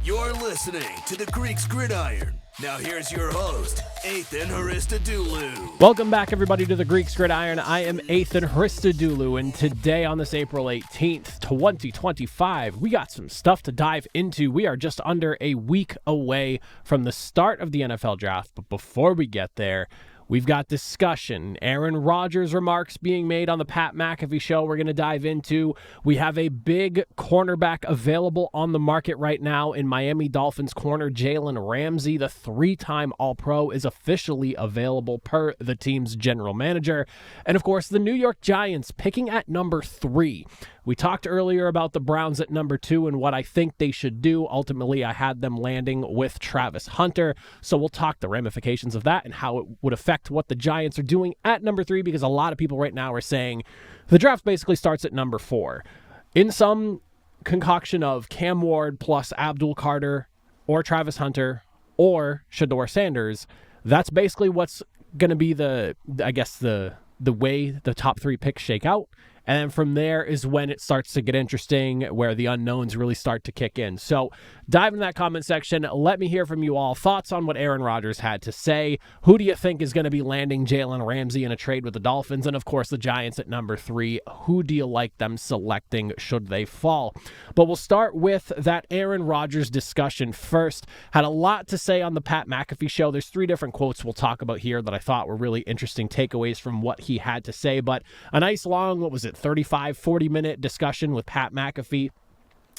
You're listening to the Greeks Gridiron. Now here's your host, Ethan Haristadoulou. Welcome back, everybody, to the Greeks Gridiron. I am Ethan Haristadoulou, and today on this April 18th, 2025, we got some stuff to dive into. We are just under a week away from the start of the NFL draft, but before we get there, we've got discussion. Aaron Rodgers remarks being made on the Pat McAfee Show we're going to dive into. We have a big cornerback available on the market right now in Miami Dolphins corner Jalen Ramsey. The three-time All-Pro is officially available per the team's general manager. And, of course, the New York Giants picking at number 3. We talked earlier about the Browns at number 2 and what I think they should do. Ultimately, I had them landing with Travis Hunter. So we'll talk the ramifications of that and how it would affect what the Giants are doing at number 3, because a lot of people right now are saying the draft basically starts at number 4. In some concoction of Cam Ward plus Abdul Carter or Travis Hunter or Shedeur Sanders, that's basically what's going to be the way the top 3 picks shake out. And then from there is when it starts to get interesting, where the unknowns really start to kick in. So dive into that comment section. Let me hear from you all. Thoughts on what Aaron Rodgers had to say. Who do you think is going to be landing Jalen Ramsey in a trade with the Dolphins? And, of course, the Giants at number 3. Who do you like them selecting should they fall? But we'll start with that Aaron Rodgers discussion first. Had a lot to say on the Pat McAfee Show. There's 3 different quotes we'll talk about here that I thought were really interesting takeaways from what he had to say. But a nice long, 40-minute discussion with Pat McAfee.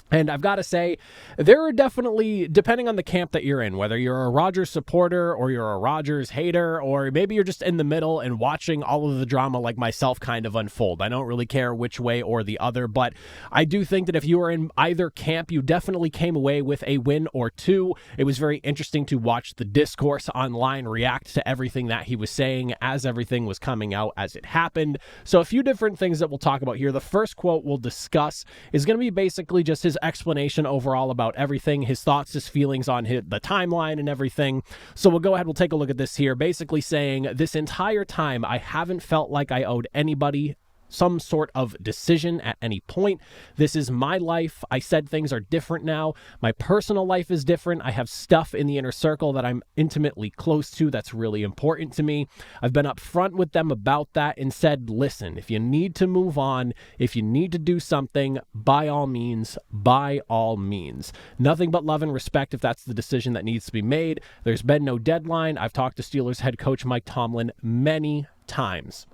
And I've got to say, there are definitely, depending on the camp that you're in, whether you're a Rodgers supporter or you're a Rodgers hater, or maybe you're just in the middle and watching all of the drama like myself kind of unfold. I don't really care which way or the other, but I do think that if you were in either camp, you definitely came away with a win or 2. It was very interesting to watch the discourse online react to everything that he was saying as everything was coming out as it happened. So a few different things that we'll talk about here. The first quote we'll discuss is going to be basically just his explanation overall about everything, his thoughts, his feelings on the timeline and everything. So we'll go ahead, we'll take a look at this here, basically saying, this entire time I haven't felt like I owed anybody some sort of decision at any point. This is my life. I said things are different now. My personal life is different. I have stuff in the inner circle that I'm intimately close to that's really important to me. I've been upfront with them about that and said, listen, if you need to move on, if you need to do something, by all means, by all means. Nothing but love and respect if that's the decision that needs to be made. There's been no deadline. I've talked to Steelers head coach Mike Tomlin many times.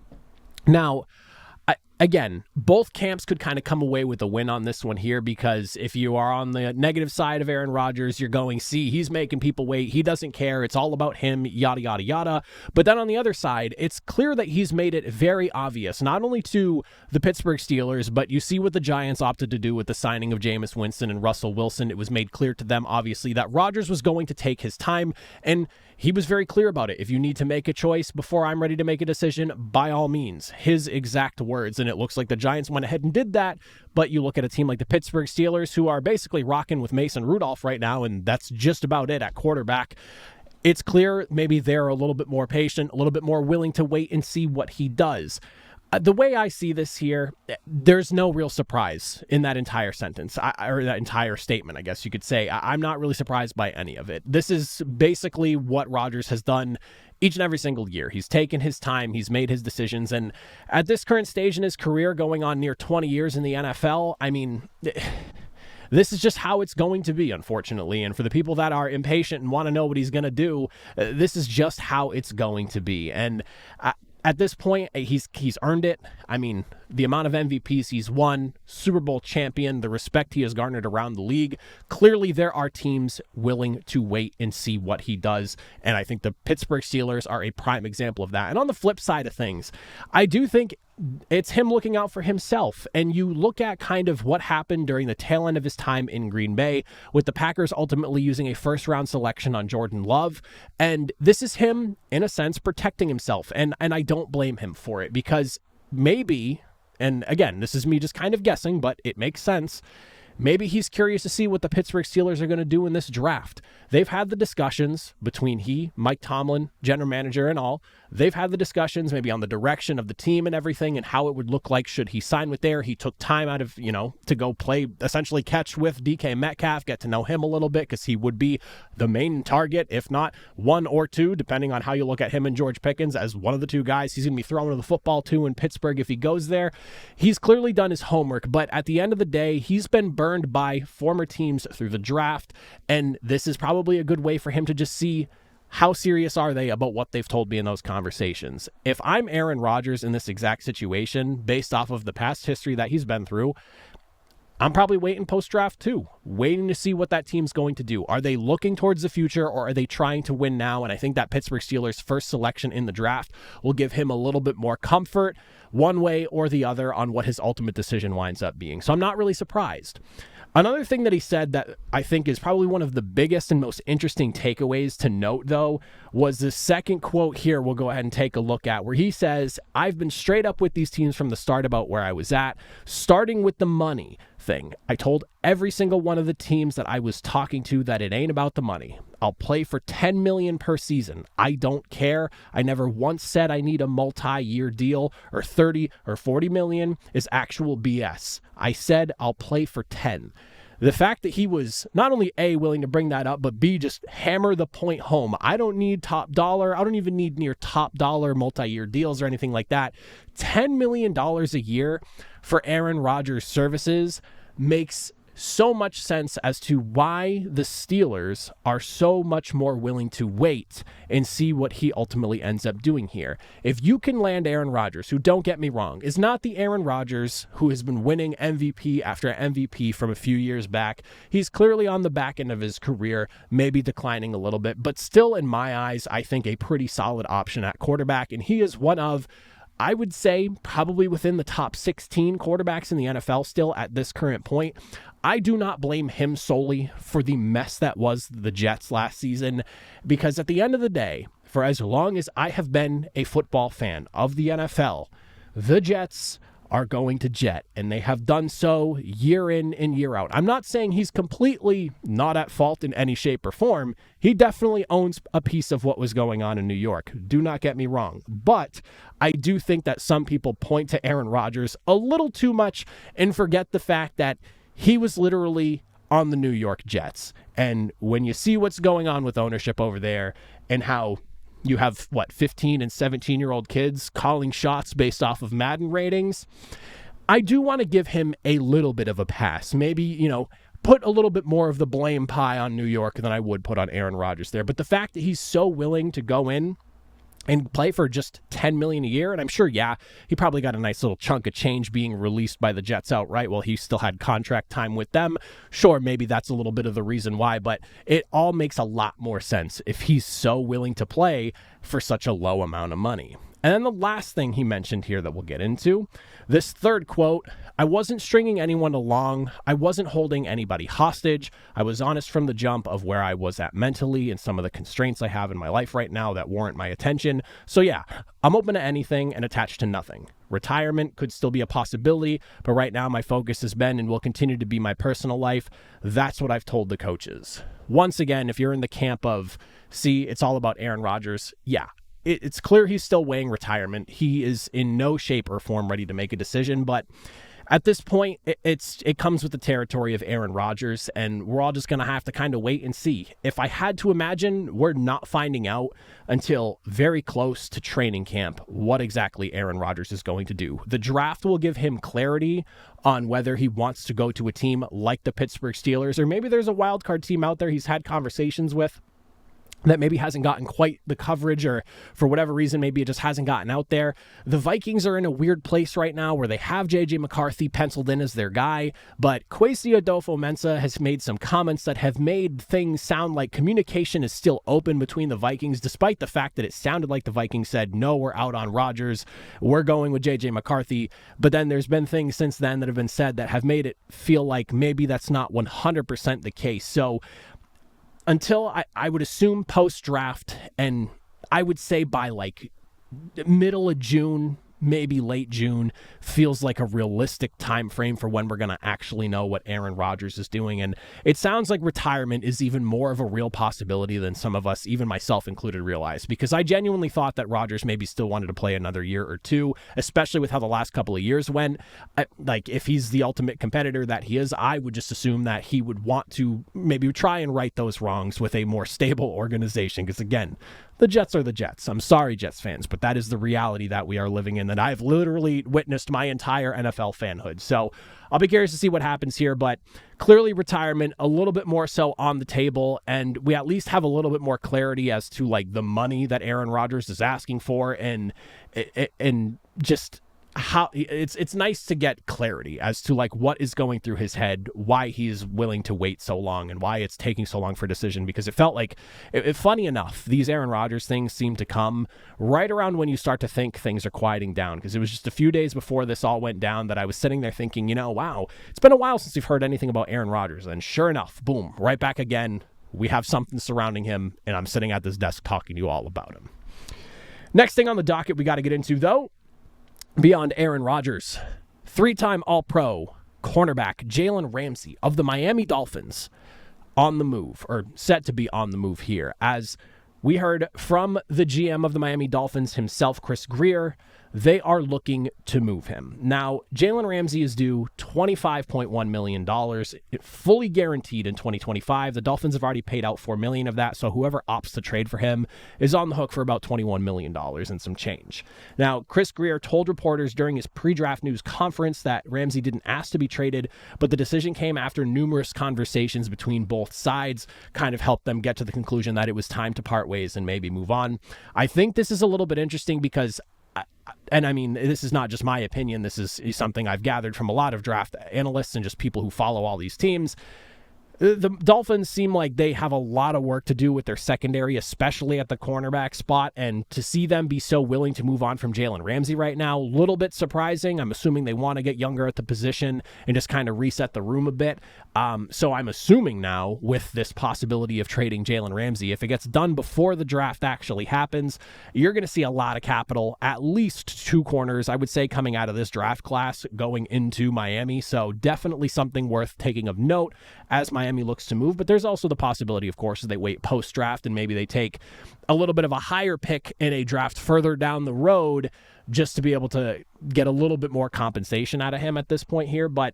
Now, again, both camps could kind of come away with a win on this one here, because if you are on the negative side of Aaron Rodgers, you're going, see, he's making people wait. He doesn't care. It's all about him, yada, yada, yada. But then on the other side, it's clear that he's made it very obvious, not only to the Pittsburgh Steelers, but you see what the Giants opted to do with the signing of Jameis Winston and Russell Wilson. It was made clear to them, obviously, that Rodgers was going to take his time, and he was very clear about it. If you need to make a choice before I'm ready to make a decision, by all means, his exact words. And it looks like the Giants went ahead and did that. But you look at a team like the Pittsburgh Steelers, who are basically rocking with Mason Rudolph right now, and that's just about it at quarterback. It's clear maybe they're a little bit more patient, a little bit more willing to wait and see what he does. The way I see this here, there's no real surprise in that entire sentence, or that entire statement, I guess you could say. I'm not really surprised by any of it. This is basically what Rodgers has done each and every single year. He's taken his time, he's made his decisions, and at this current stage in his career, going on near 20 years in the NFL, I mean, this is just how it's going to be, unfortunately. And for the people that are impatient and want to know what he's going to do, this is just how it's going to be. And at this point, he's earned it. I mean, the amount of MVPs he's won, Super Bowl champion, the respect he has garnered around the league. Clearly, there are teams willing to wait and see what he does. And I think the Pittsburgh Steelers are a prime example of that. And on the flip side of things, I do think it's him looking out for himself. And you look at kind of what happened during the tail end of his time in Green Bay, with the Packers ultimately using a first-round selection on Jordan Love. And this is him, in a sense, protecting himself. And I don't blame him for it, because maybe, and again, this is me just kind of guessing, but it makes sense, maybe he's curious to see what the Pittsburgh Steelers are going to do in this draft. they've had the discussions between Mike Tomlin, general manager and all. They've had the discussions maybe on the direction of the team and everything and how it would look like should he sign with there. He took time out of, to go play, essentially catch with DK Metcalf, get to know him a little bit because he would be the main target, if not one or two, depending on how you look at him and George Pickens as one of the two guys he's going to be throwing the football to in Pittsburgh if he goes there. He's clearly done his homework, but at the end of the day, he's been burned by former teams through the draft, and this is probably a good way for him to just see how serious are they about what they've told me in those conversations. If I'm Aaron Rodgers in this exact situation, based off of the past history that he's been through, I'm probably waiting post-draft too, waiting to see what that team's going to do. Are they looking towards the future or are they trying to win now? And I think that Pittsburgh Steelers' first selection in the draft will give him a little bit more comfort one way or the other on what his ultimate decision winds up being. So I'm not really surprised. Another thing that he said that I think is probably one of the biggest and most interesting takeaways to note, though, was the second quote here we'll go ahead and take a look at, where he says, I've been straight up with these teams from the start about where I was at, starting with the money thing. I told every single one of the teams that I was talking to that it ain't about the money. I'll play for $10 million per season. I don't care. I never once said I need a multi-year deal or 30 or 40 million is actual BS. I said I'll play for 10. The fact that he was not only A, willing to bring that up, but B, just hammer the point home. I don't need top dollar. I don't even need near top dollar multi-year deals or anything like that. $10 million a year for Aaron Rodgers' services makes so much sense as to why the Steelers are so much more willing to wait and see what he ultimately ends up doing here. If you can land Aaron Rodgers, who, don't get me wrong, is not the Aaron Rodgers who has been winning MVP after MVP from a few years back. He's clearly on the back end of his career, maybe declining a little bit, but still in my eyes, I think a pretty solid option at quarterback. And he is one of, I would say, probably within the top 16 quarterbacks in the NFL still at this current point. I do not blame him solely for the mess that was the Jets last season, because at the end of the day, for as long as I have been a football fan of the NFL, the Jets are going to jet, and they have done so year in and year out. I'm not saying he's completely not at fault in any shape or form. He definitely owns a piece of what was going on in New York. Do not get me wrong. But I do think that some people point to Aaron Rodgers a little too much and forget the fact that he was literally on the New York Jets. And when you see what's going on with ownership over there and how you have, 15 and 17-year-old kids calling shots based off of Madden ratings, I do want to give him a little bit of a pass. Maybe, put a little bit more of the blame pie on New York than I would put on Aaron Rodgers there. But the fact that he's so willing to go in and play for just $10 million a year, and I'm sure, he probably got a nice little chunk of change being released by the Jets outright while he still had contract time with them. Sure, maybe that's a little bit of the reason why, but it all makes a lot more sense if he's so willing to play for such a low amount of money. And then the last thing he mentioned here that we'll get into, this third quote, I wasn't stringing anyone along. I wasn't holding anybody hostage. I was honest from the jump of where I was at mentally and some of the constraints I have in my life right now that warrant my attention. So I'm open to anything and attached to nothing. Retirement could still be a possibility, but right now my focus has been and will continue to be my personal life. That's what I've told the coaches. Once again, if you're in the camp of, it's all about Aaron Rodgers, it's clear he's still weighing retirement. He is in no shape or form ready to make a decision, but at this point, it comes with the territory of Aaron Rodgers, and we're all just going to have to kind of wait and see. If I had to imagine, we're not finding out until very close to training camp what exactly Aaron Rodgers is going to do. The draft will give him clarity on whether he wants to go to a team like the Pittsburgh Steelers, or maybe there's a wild card team out there he's had conversations with that maybe hasn't gotten quite the coverage, or for whatever reason, maybe it just hasn't gotten out there. The Vikings are in a weird place right now where they have J.J. McCarthy penciled in as their guy, but Kwesi Adolfo-Mensah has made some comments that have made things sound like communication is still open between the Vikings, despite the fact that it sounded like the Vikings said, no, we're out on Rodgers, we're going with J.J. McCarthy. But then there's been things since then that have been said that have made it feel like maybe that's not 100% the case. So until I would assume post-draft, and I would say by middle of June, maybe late June feels like a realistic time frame for when we're going to actually know what Aaron Rodgers is doing. And it sounds like retirement is even more of a real possibility than some of us, even myself included, realize, because I genuinely thought that Rodgers maybe still wanted to play another year or two, especially with how the last couple of years went. Like, if he's the ultimate competitor that he is, I would just assume that he would want to maybe try and right those wrongs with a more stable organization, because again, the Jets are the Jets. I'm sorry, Jets fans, but that is the reality that we are living in, that I've literally witnessed my entire NFL fanhood. So I'll be curious to see what happens here, but clearly retirement a little bit more so on the table, and we at least have a little bit more clarity as to like the money that Aaron Rodgers is asking for, and just how it's nice to get clarity as to like what is going through his head, why he's willing to wait so long, and why it's taking so long for a decision, because it felt like, funny enough, these Aaron Rodgers things seem to come right around when you start to think things are quieting down, because it was just a few days before this all went down that I was sitting there thinking, wow, it's been a while since we've heard anything about Aaron Rodgers, and sure enough, boom, right back again, we have something surrounding him, and I'm sitting at this desk talking to you all about him. Next thing on the docket we got to get into, though, beyond Aaron Rodgers, three-time All-Pro cornerback Jalen Ramsey of the Miami Dolphins on the move, or set to be on the move here, as we heard from the GM of the Miami Dolphins himself, Chris Grier. They are looking to move him. Now, Jalen Ramsey is due $25.1 million, fully guaranteed in 2025. The Dolphins have already paid out $4 million of that, so whoever opts to trade for him is on the hook for about $21 million and some change. Now, Chris Grier told reporters during his pre-draft news conference that Ramsey didn't ask to be traded, but the decision came after numerous conversations between both sides kind of helped them get to the conclusion that it was time to part ways and maybe move on. I think this is a little bit interesting because, and I mean, this is not just my opinion, this is something I've gathered from a lot of draft analysts and just people who follow all these teams. The Dolphins seem like they have a lot of work to do with their secondary, especially at the cornerback spot, and to see them be so willing to move on from Jalen Ramsey right now, a little bit surprising. I'm assuming they want to get younger at the position and just kind of reset the room a bit. So I'm assuming now with this possibility of trading Jalen Ramsey, if it gets done before the draft actually happens, you're going to see a lot of capital, at least two corners, I would say, coming out of this draft class going into Miami. So definitely something worth taking of note as Miami looks to move. But there's also the possibility, of course, that they wait post-draft and maybe they take a little bit of a higher pick in a draft further down the road just to be able to get a little bit more compensation out of him at this point here. But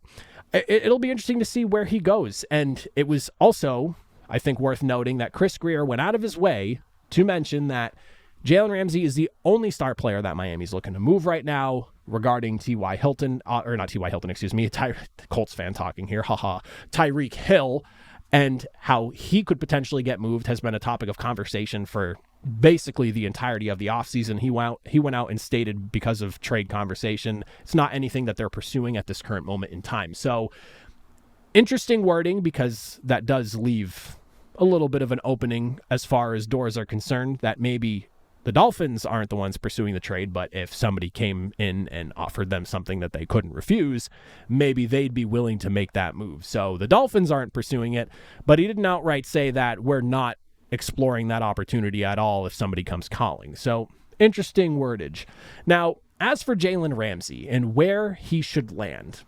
it'll be interesting to see where he goes. And it was also, I think, worth noting that Chris Grier went out of his way to mention that Jalen Ramsey is the only star player that Miami's looking to move right now. Regarding T.Y. Hilton, or not T.Y. Hilton, excuse me, Colts fan talking here, Tyreek Hill, and how he could potentially get moved has been a topic of conversation for basically the entirety of the offseason. He went out and stated, because of trade conversation, it's not anything that they're pursuing at this current moment in time. So interesting wording, because that does leave a little bit of an opening as far as doors are concerned, that maybe the Dolphins aren't the ones pursuing the trade, but if somebody came in and offered them something that they couldn't refuse, maybe they'd be willing to make that move. So the Dolphins aren't pursuing it, but he didn't outright say that we're not exploring that opportunity at all if somebody comes calling. So interesting wordage. Now, as for Jalen Ramsey and where he should land,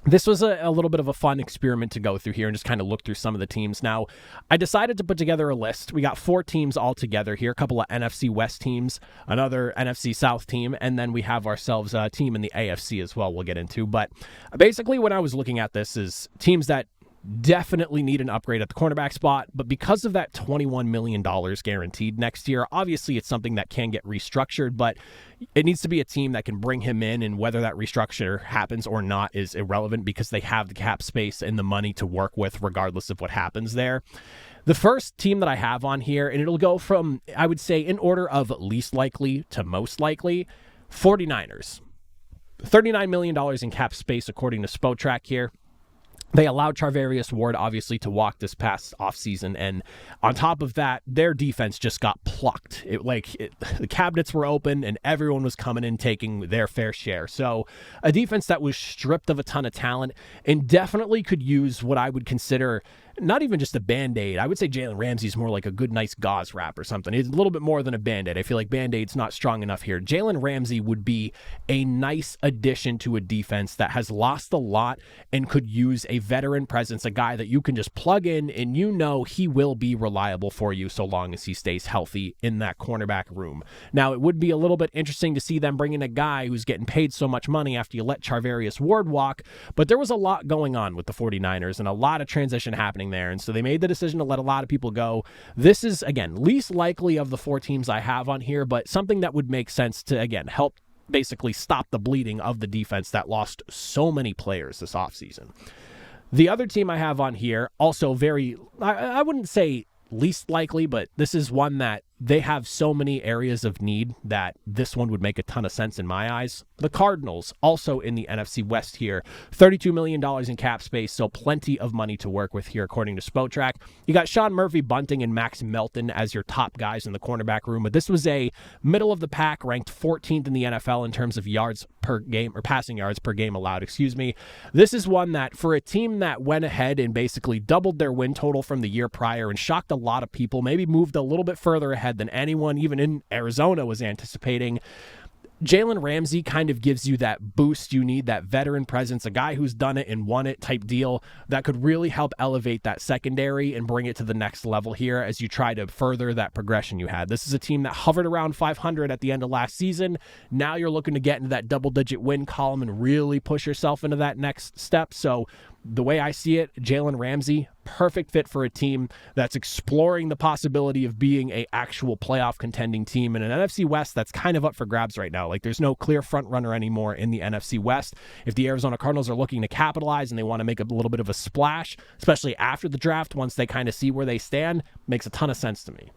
this was a little bit of a fun experiment to go through here and just kind of look through some of the teams. Now, I decided to put together a list. We got 4 teams all together here, a couple of NFC West teams, another NFC South team, and then we have ourselves a team in the AFC as well we'll get into. But basically, when I was looking at this, is teams that definitely need an upgrade at the cornerback spot, but because of that $21 million guaranteed next year, obviously it's something that can get restructured, but it needs to be a team that can bring him in, and whether that restructure happens or not is irrelevant because they have the cap space and the money to work with regardless of what happens there. The first team that I have on here, and it'll go from, I would say, in order of least likely to most likely, 49ers. $39 million in cap space according to Spotrac here. They allowed Charvarius Ward, obviously, to walk this past offseason, and on top of that, their defense just got plucked. The cabinets were open, and everyone was coming in taking their fair share. So a defense that was stripped of a ton of talent and definitely could use what I would consider not even just a Band-Aid. I would say Jalen Ramsey's more like a good, nice gauze wrap or something. It's a little bit more than a Band-Aid. I feel like Band-Aid's not strong enough here. Jalen Ramsey would be a nice addition to a defense that has lost a lot and could use a veteran presence, a guy that you can just plug in and you know he will be reliable for you so long as he stays healthy in that cornerback room. Now, it would be a little bit interesting to see them bring in a guy who's getting paid so much money after you let Charvarius Ward walk, but there was a lot going on with the 49ers and a lot of transition happening there, and so they made the decision to let a lot of people go. This is, again, least likely of the 4 teams I have on here, but something that would make sense to, again, help basically stop the bleeding of the defense that lost so many players this offseason. The other team I have on here, also very, I wouldn't say least likely, but this is one that they have so many areas of need that this one would make a ton of sense in my eyes. The Cardinals, also in the NFC West here, $32 million in cap space, so plenty of money to work with here, according to Spotrac. You got Sean Murphy-Bunting and Max Melton as your top guys in the cornerback room, but this was a middle-of-the-pack, ranked 14th in the NFL in terms of yards per game, or passing yards per game allowed, This is one that, for a team that went ahead and basically doubled their win total from the year prior and shocked a lot of people, maybe moved a little bit further ahead than anyone, even in Arizona, was anticipating. Jalen Ramsey kind of gives you that boost you need, that veteran presence, a guy who's done it and won it type deal that could really help elevate that secondary and bring it to the next level here as you try to further that progression you had. This is a team that hovered around 500 at the end of last season. Now you're looking to get into that double-digit win column and really push yourself into that next step. So the way I see it, Jalen Ramsey, perfect fit for a team that's exploring the possibility of being a actual playoff contending team in an NFC West that's kind of up for grabs right now. Like, there's no clear front runner anymore in the NFC West. If the Arizona Cardinals are looking to capitalize and they want to make a little bit of a splash, especially after the draft, once they kind of see where they stand, makes a ton of sense to me.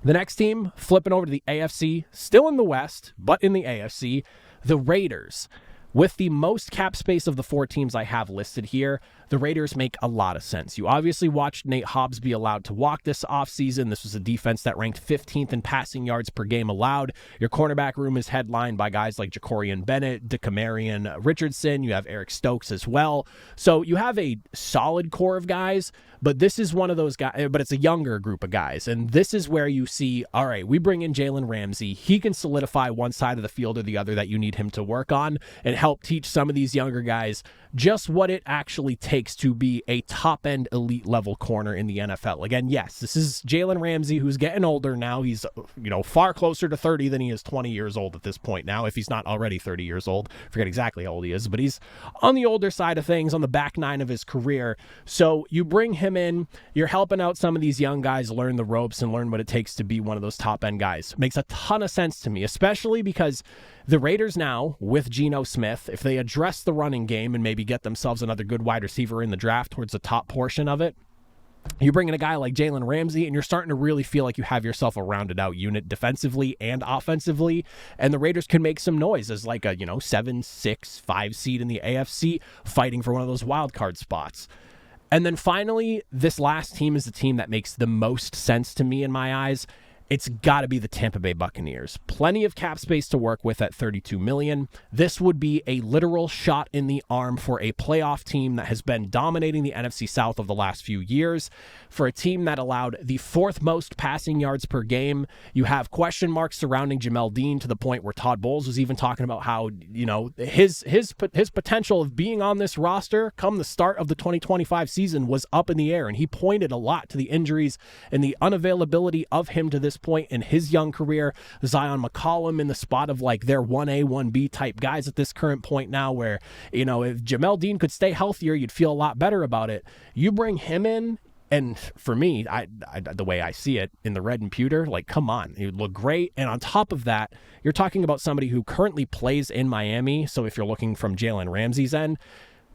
The next team, flipping over to the AFC, still in the West, but in the AFC, the Raiders. With the most cap space of the 4 teams I have listed here, the Raiders make a lot of sense. You obviously watched Nate Hobbs be allowed to walk this offseason. This was a defense that ranked 15th in passing yards per game allowed. Your cornerback room is headlined by guys like Jacorian Bennett, DeCamarion Richardson. You have Eric Stokes as well. So you have a solid core of guys, but this is one of those guys, but it's a younger group of guys. And this is where you see, all right, we bring in Jalen Ramsey. He can solidify one side of the field or the other that you need him to work on and help teach some of these younger guys just what it actually takes to be a top-end elite level corner in the NFL. Again, yes, this is Jalen Ramsey, who's getting older now. He's, far closer to 30 than he is 20 years old at this point now, if he's not already 30 years old. Forget exactly how old he is, but he's on the older side of things, on the back nine of his career. So you bring him in, you're helping out some of these young guys learn the ropes and learn what it takes to be one of those top-end guys. Makes a ton of sense to me, especially because the Raiders now, with Geno Smith, if they address the running game and maybe get themselves another good wide receiver in the draft towards the top portion of it, you bring in a guy like Jalen Ramsey, and you're starting to really feel like you have yourself a rounded out unit defensively and offensively, and the Raiders can make some noise as like a 7-6-5 seed in the AFC, fighting for one of those wild card spots. And then finally, this last team is the team that makes the most sense to me in my eyes. It's got to be the Tampa Bay Buccaneers. Plenty of cap space to work with at $32 million. This would be a literal shot in the arm for a playoff team that has been dominating the NFC South of the last few years. For a team that allowed the 4th most passing yards per game, you have question marks surrounding Jamel Dean to the point where Todd Bowles was even talking about how, his potential of being on this roster come the start of the 2025 season was up in the air, and he pointed a lot to the injuries and the unavailability of him to this point in his young career. Zion McCollum in the spot of like their 1A, 1B type guys at this current point now, where, if Jamel Dean could stay healthier, you'd feel a lot better about it. You bring him in, and for me, I the way I see it, in the red and pewter, like, come on, he would look great. And on top of that, you're talking about somebody who currently plays in Miami. So if you're looking from Jalen Ramsey's end,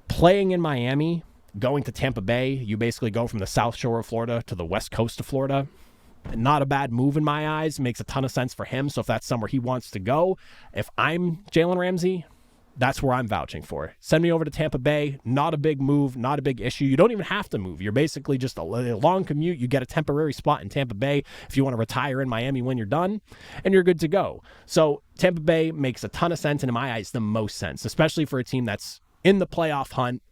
playing in Miami, going to Tampa Bay, you basically go from the South Shore of Florida to the West Coast of Florida. Not a bad move in my eyes. Makes a ton of sense for him. So if that's somewhere he wants to go, if I'm Jalen Ramsey, that's where I'm vouching for. Send me over to Tampa Bay. Not a big move, not a big issue. You don't even have to move. You're basically just a long commute. You get a temporary spot in Tampa Bay if you want to retire in Miami when you're done, and you're good to go. So Tampa Bay makes a ton of sense, and in my eyes, the most sense, especially for a team that's in the playoff hunt,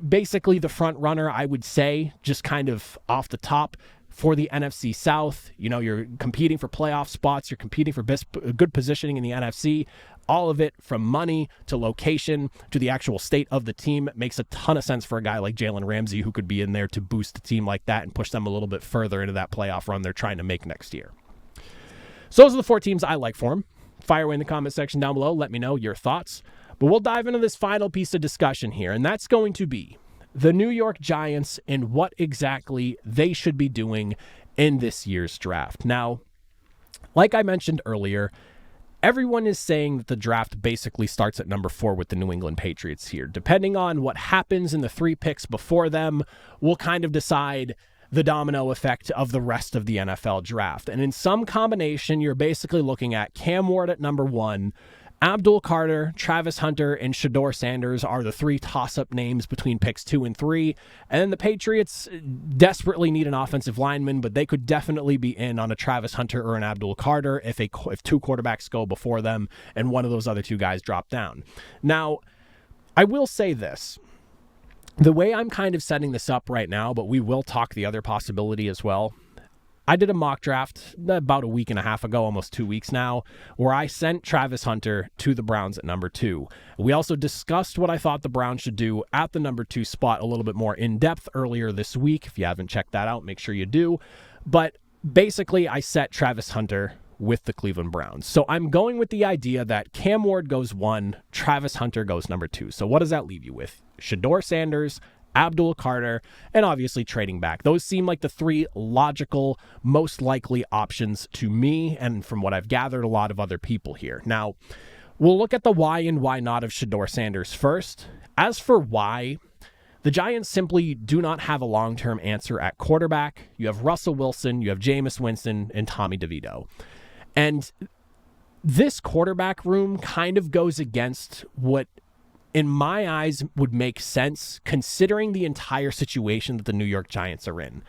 basically the front runner, I would say, just kind of off the top for the NFC South. You're competing for playoff spots. You're competing for good positioning in the NFC. All of it, from money to location to the actual state of the team, makes a ton of sense for a guy like Jalen Ramsey, who could be in there to boost the team like that and push them a little bit further into that playoff run they're trying to make next year. So those are the 4 teams I like for him. Fire away in the comment section down below. Let me know your thoughts. But we'll dive into this final piece of discussion here, and that's going to be the New York Giants and what exactly they should be doing in this year's draft. Now, like I mentioned earlier, everyone is saying that the draft basically starts at number 4 with the New England Patriots here. Depending on what happens in the 3 picks before them, will kind of decide the domino effect of the rest of the NFL draft. And in some combination, you're basically looking at Cam Ward at number 1, Abdul Carter, Travis Hunter, and Shedeur Sanders are the 3 toss-up names between picks 2 and 3. And then the Patriots desperately need an offensive lineman, but they could definitely be in on a Travis Hunter or an Abdul Carter if 2 quarterbacks go before them and one of those other 2 guys drop down. Now, I will say this. The way I'm kind of setting this up right now, but we will talk the other possibility as well. I did a mock draft about a week and a half ago, almost 2 weeks now, where I sent Travis Hunter to the Browns at number 2. We also discussed what I thought the Browns should do at the number 2 spot a little bit more in depth earlier this week. If you haven't checked that out, make sure you do. But basically, I set Travis Hunter with the Cleveland Browns. So I'm going with the idea that Cam Ward goes 1, Travis Hunter goes number 2. So what does that leave you with? Shedeur Sanders, Abdul Carter, and obviously trading back. Those seem like the 3 logical, most likely options to me, and from what I've gathered, a lot of other people here. Now, we'll look at the why and why not of Shedeur Sanders first. As for why, the Giants simply do not have a long-term answer at quarterback. You have Russell Wilson, you have Jameis Winston, and Tommy DeVito. And this quarterback room kind of goes against what, in my eyes, would make sense considering the entire situation that the New York Giants are in.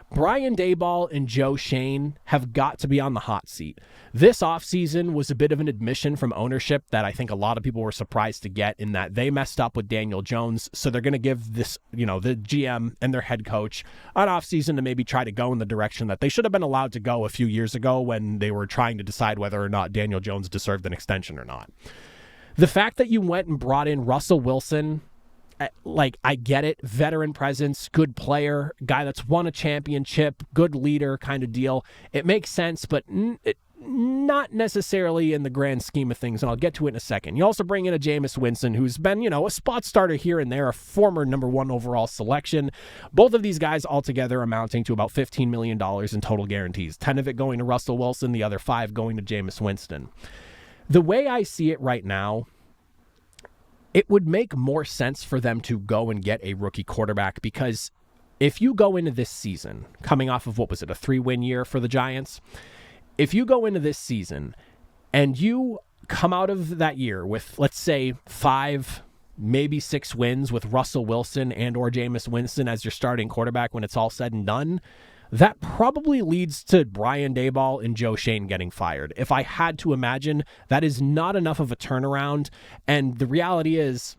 Brian Daboll and Joe Shane have got to be on the hot seat. This offseason was a bit of an admission from ownership that I think a lot of people were surprised to get, in that they messed up with Daniel Jones, so they're going to give this, the GM and their head coach an offseason to maybe try to go in the direction that they should have been allowed to go a few years ago when they were trying to decide whether or not Daniel Jones deserved an extension or not. The fact that you went and brought in Russell Wilson, I get it, veteran presence, good player, guy that's won a championship, good leader kind of deal. It makes sense, but not necessarily in the grand scheme of things, and I'll get to it in a second. You also bring in a Jameis Winston, who's been, a spot starter here and there, a former number 1 overall selection. Both of these guys altogether amounting to about $15 million in total guarantees, 10 of it going to Russell Wilson, the other 5 going to Jameis Winston. The way I see it right now, it would make more sense for them to go and get a rookie quarterback, because if you go into this season, coming off of, a 3-win year for the Giants, if you go into this season and you come out of that year with, let's say, 5, maybe 6 wins with Russell Wilson and or Jameis Winston as your starting quarterback when it's all said and done, that probably leads to Brian Daboll and Joe Shane getting fired. If I had to imagine, that is not enough of a turnaround. And the reality is,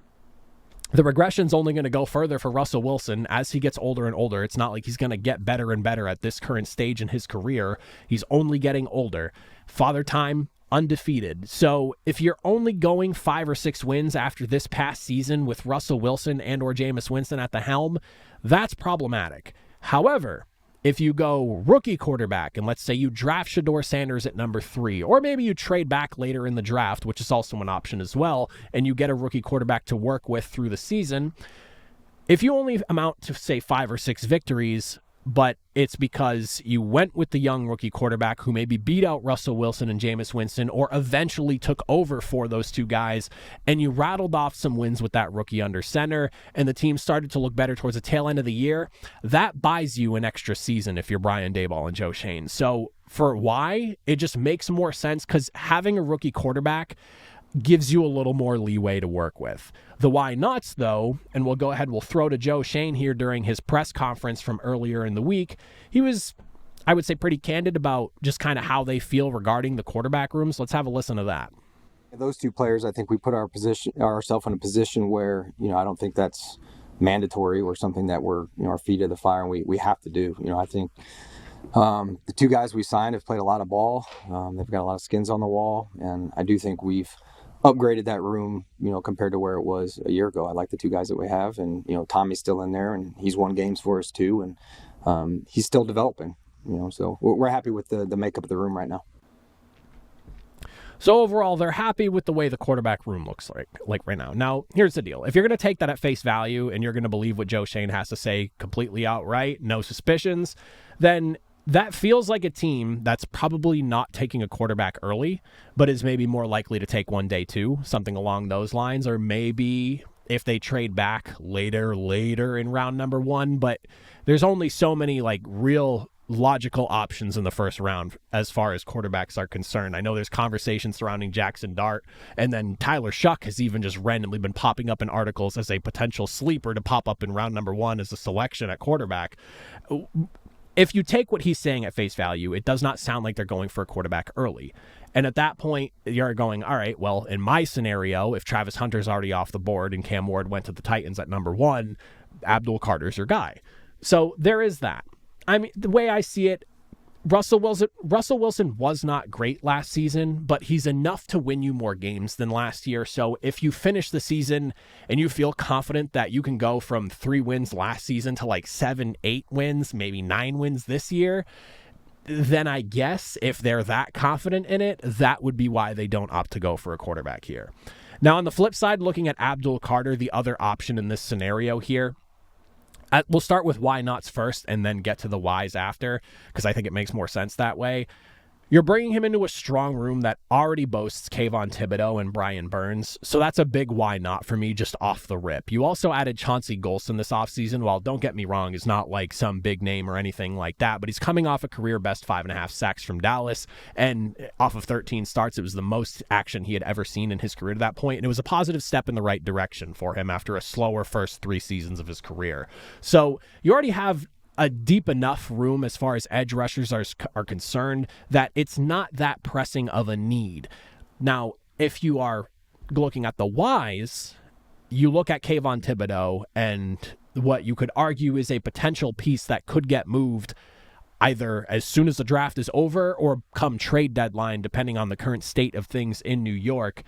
the regression's only going to go further for Russell Wilson as he gets older and older. It's not like he's going to get better and better at this current stage in his career. He's only getting older. Father Time, undefeated. So if you're only going 5 or 6 wins after this past season with Russell Wilson and or Jameis Winston at the helm, that's problematic. However, if you go rookie quarterback, and let's say you draft Shedeur Sanders at number 3, or maybe you trade back later in the draft, which is also an option as well, and you get a rookie quarterback to work with through the season, if you only amount to, say, 5 or 6 victories, but it's because you went with the young rookie quarterback who maybe beat out Russell Wilson and Jameis Winston, or eventually took over for those 2 guys, and you rattled off some wins with that rookie under center, and the team started to look better towards the tail end of the year, that buys you an extra season if you're Brian Daboll and Joe Shane. So for why, it just makes more sense, because having a rookie quarterback gives you a little more leeway to work with. The why nots, though, and we'll throw to Joe Shane here during his press conference from earlier in the week. He was, I would say, pretty candid about just kind of how they feel regarding the quarterback rooms. Let's have a listen to that. Those two players, I think we put ourselves in a position where, I don't think that's mandatory or something that we're, our feet to the fire and we have to do. I think the two guys we signed have played a lot of ball. They've got a lot of skins on the wall, and I do think we've upgraded that room, compared to where it was a year ago. I like the two guys that we have, and, Tommy's still in there, and he's won games for us too, and he's still developing, so we're happy with the makeup of the room right now. So overall, they're happy with the way the quarterback room looks like right now. Now, here's the deal. If you're going to take that at face value and you're going to believe what Joe Schoen has to say completely outright, no suspicions, then that feels like a team that's probably not taking a quarterback early, but is maybe more likely to take one day two, something along those lines, or maybe if they trade back later in round number one. But there's only so many real logical options in the first round as far as quarterbacks are concerned. I know there's conversations surrounding Jackson Dart, and then Tyler Shuck has even just randomly been popping up in articles as a potential sleeper to pop up in round number one as a selection at quarterback. If you take what he's saying at face value, it does not sound like they're going for a quarterback early. And at that point, you're going, all right, well, in my scenario, if Travis Hunter's already off the board and Cam Ward went to the Titans at number one, Abdul Carter's your guy. So there is that. I mean, the way I see it, Russell Wilson was not great last season, but he's enough to win you more games than last year. So if you finish the season and you feel confident that you can go from 3 wins last season to 7, 8 wins, maybe 9 wins this year, then I guess if they're that confident in it, that would be why they don't opt to go for a quarterback here. Now, on the flip side, looking at Abdul Carter, the other option in this scenario here, we'll start with why nots first and then get to the whys after, because I think it makes more sense that way. You're bringing him into a strong room that already boasts Kayvon Thibodeau and Brian Burns, so that's a big why not for me just off the rip. You also added Chauncey Golston this offseason. While, don't get me wrong, is not some big name or anything like that, but he's coming off a career-best 5.5 sacks from Dallas, and off of 13 starts, it was the most action he had ever seen in his career to that point, and it was a positive step in the right direction for him after a slower first 3 seasons of his career. So you already have a deep enough room as far as edge rushers are concerned that it's not that pressing of a need. Now, if you are looking at the whys, you look at Kayvon Thibodeau and what you could argue is a potential piece that could get moved either as soon as the draft is over or come trade deadline, depending on the current state of things in New York.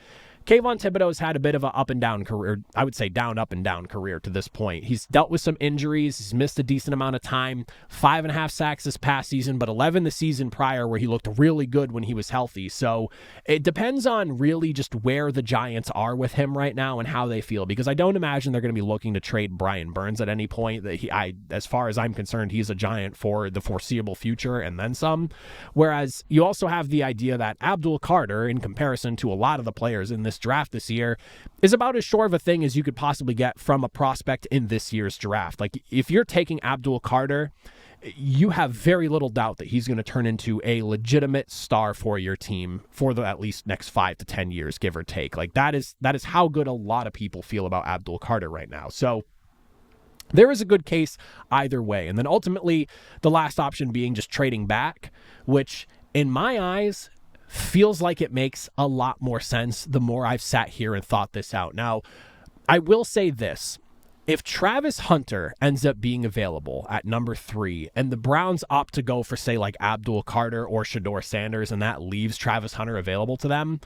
Kayvon Thibodeau has had a bit of an up and down career, I would say down, up and down career to this point. He's dealt with some injuries. He's missed a decent amount of time, 5.5 sacks this past season, but 11 the season prior where he looked really good when he was healthy. So it depends on really just where the Giants are with him right now and how they feel, because I don't imagine they're going to be looking to trade Brian Burns at any point. As far as I'm concerned, he's a Giant for the foreseeable future and then some. Whereas you also have the idea that Abdul Carter, in comparison to a lot of the players in this draft this year, is about as sure of a thing as you could possibly get from a prospect in this year's draft. If you're taking Abdul Carter, you have very little doubt that he's going to turn into a legitimate star for your team for the at least next 5 to 10 years, give or take. That is how good a lot of people feel about Abdul Carter right now. So there is a good case either way. And then ultimately, the last option being just trading back, which in my eyes feels like it makes a lot more sense the more I've sat here and thought this out. Now, I will say this. If Travis Hunter ends up being available at number 3 and the Browns opt to go for, say, Abdul Carter or Shedeur Sanders, and that leaves Travis Hunter available to them,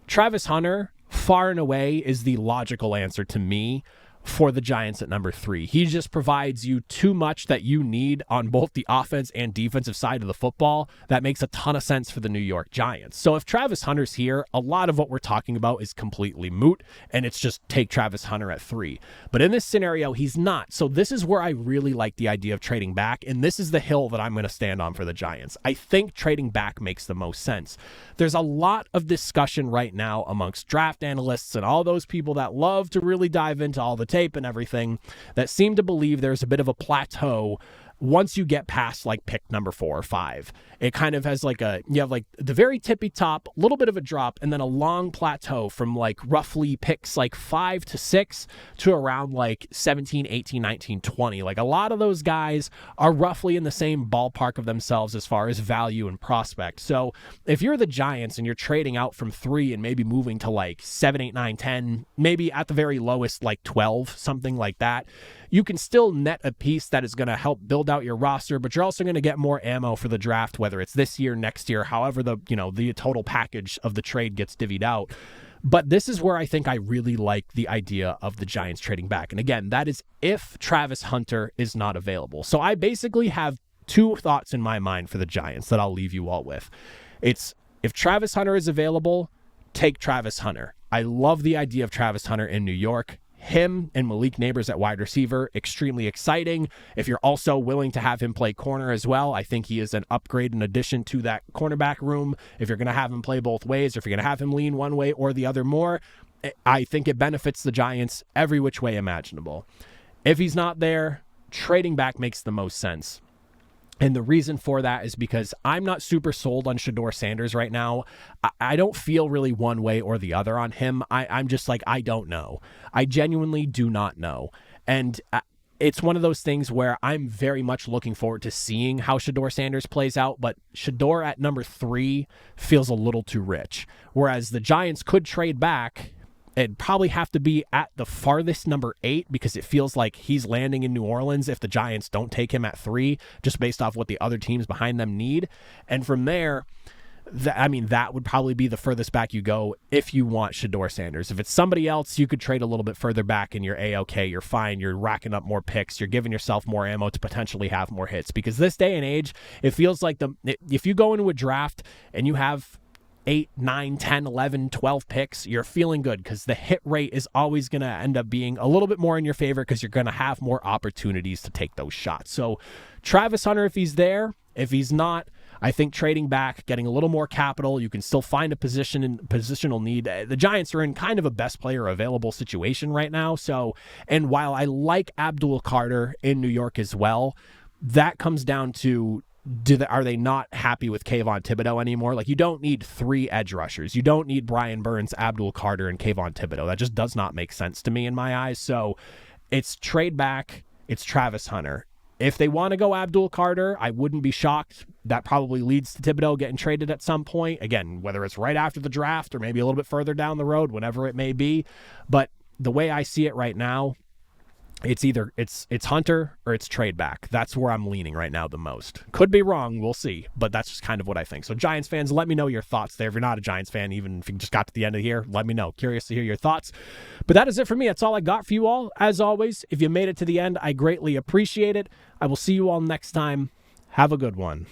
Travis Hunter, far and away, is the logical answer to me for the Giants at number 3. He just provides you too much that you need on both the offense and defensive side of the football. That makes a ton of sense for the New York Giants. So if Travis Hunter's here, a lot of what we're talking about is completely moot, and it's just take Travis Hunter at 3. But in this scenario, he's not. So this is where I really like the idea of trading back, and this is the hill that I'm going to stand on for the Giants. I think trading back makes the most sense. There's a lot of discussion right now amongst draft analysts and all those people that love to really dive into all the tape and everything that seem to believe there's a bit of a plateau once you get past like pick number 4 or 5, it kind of has like you have like the very tippy top, a little bit of a drop, and then a long plateau from like roughly picks like 5 to 6 to around like 17, 18, 19, 20. Like a lot of those guys are roughly in the same ballpark of themselves as far as value and prospect. So if you're the Giants and you're trading out from 3 and maybe moving to like 7, 8, 9, 10, maybe at the very lowest like 12, something like that, you can still net a piece that is going to help build out your roster, but you're also going to get more ammo for the draft, whether it's this year, next year, however the total package of the trade gets divvied out. But this is where I think I really like the idea of the Giants trading back. And again, that is if Travis Hunter is not available. So I basically have 2 thoughts in my mind for the Giants that I'll leave you all with. It's if Travis Hunter is available, take Travis Hunter. I love the idea of Travis Hunter in New York. Him and Malik Neighbors at wide receiver, extremely exciting. If you're also willing to have him play corner as well, I think he is an upgrade in addition to that cornerback room. If you're going to have him play both ways, or if you're going to have him lean one way or the other more, I think it benefits the Giants every which way imaginable. If he's not there, trading back makes the most sense. And the reason for that is because I'm not super sold on Shedeur Sanders right now. I don't feel really one way or the other on him. I'm just like, I don't know. I genuinely do not know. And it's one of those things where I'm very much looking forward to seeing how Shedeur Sanders plays out, but Shedeur at number 3 feels a little too rich. Whereas the Giants could trade back. It'd probably have to be at the farthest number 8 because it feels like he's landing in New Orleans if the Giants don't take him at 3, just based off what the other teams behind them need. And from there, that would probably be the furthest back you go if you want Shedeur Sanders. If it's somebody else, you could trade a little bit further back and you're A-okay, you're fine, you're racking up more picks, you're giving yourself more ammo to potentially have more hits. Because this day and age, it feels like if you go into a draft and you have 8, 9, 10, 11, 12 picks, you're feeling good because the hit rate is always going to end up being a little bit more in your favor because you're going to have more opportunities to take those shots. So Travis Hunter, if he's there, if he's not, I think trading back, getting a little more capital, you can still find a positional need. The Giants are in kind of a best player available situation right now. So, and while I like Abdul Carter in New York as well, that comes down to are they not happy with Kayvon Thibodeau anymore? Like, you don't need 3 edge rushers. You don't need Brian Burns, Abdul Carter, and Kayvon Thibodeau. That just does not make sense to me in my eyes. So it's trade back. It's Travis Hunter. If they want to go Abdul Carter, I wouldn't be shocked. That probably leads to Thibodeau getting traded at some point. Again, whether it's right after the draft or maybe a little bit further down the road, whenever it may be. But the way I see it right now, it's either it's Hunter or it's trade back. That's where I'm leaning right now the most. Could be wrong, we'll see, but that's just kind of what I think. So Giants fans, let me know your thoughts there. If you're not a Giants fan, even if you just got to the end of here, let me know. Curious to hear your thoughts. But that is it for me. That's all I got for you all. As always, if you made it to the end, I greatly appreciate it. I will see you all next time. Have a good one.